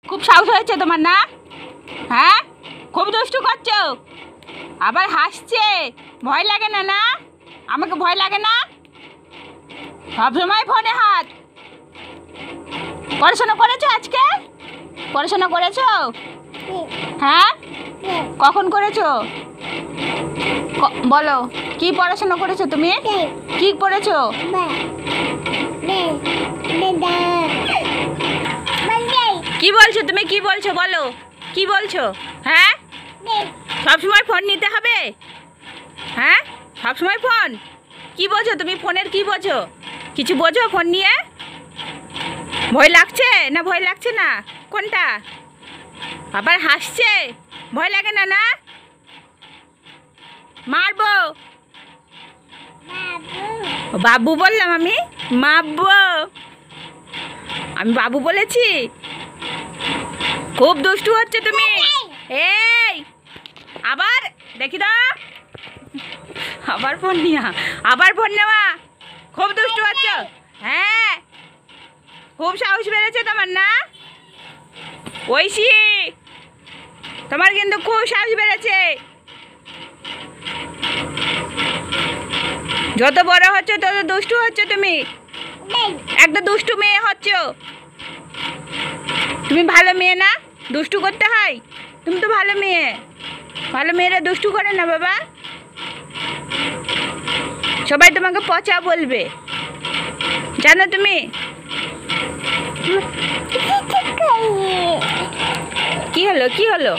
খুব সাহস হয়েছে তোমার না? হ্যাঁ, খুব দুষ্টু করছো, আবার হাসছে। ভয় লাগে না? না আমাকে ভয় লাগে না? সবসময় ফোনে হাত। পড়াশোনা করেছো আজকে? পড়াশোনা করেছো? হ্যাঁ, কখন করেছো? বলো, কি পড়াশোনা করেছো তুমি? কি পড়েছো? কি বলছো তুমি? কি বলছো বলো, কি বলছো? হ্যাঁ, সবসময় ফোন নিতে হবে? হ্যাঁ, সবসময় ফোন? কি বোঝো তুমি ফোনের? কি বোঝো? কিছু বোঝো ফোন নিয়ে? ভয় লাগছে না ভয় লাগছে না? কোনটা? আবার হাসছে। ভয় লাগে না? না মারবো? বাবু বললাম আমি? মারবো? আমি বাবু বলেছি? খুব দুষ্টু হচ্ছে তুমি। এই আবার দেখি তো, আবার ফোন নিয়া, আবার ফোন নেওয়া। খুব দুষ্টু হচ্ছে। হ্যাঁ, খুব সাহস বেড়েছে তোমার না? ঐশী, তোমার কিন্তু খুব সাহস বেড়েছে। যত বড় হচ্ছে তত দুষ্টু হচ্ছে তুমি। একটা দুষ্টু মেয়ে হচ্ছ তুমি। ভালো মেয়ে না? দুষ্টু করতে হয়? তুমি তো ভালো মেয়ে। ভালো মেয়েরা দুষ্টু করে না বাবা। সবাই তোমাকে পচা বলবে, জানো তুমি? কি হলো? কি হলো?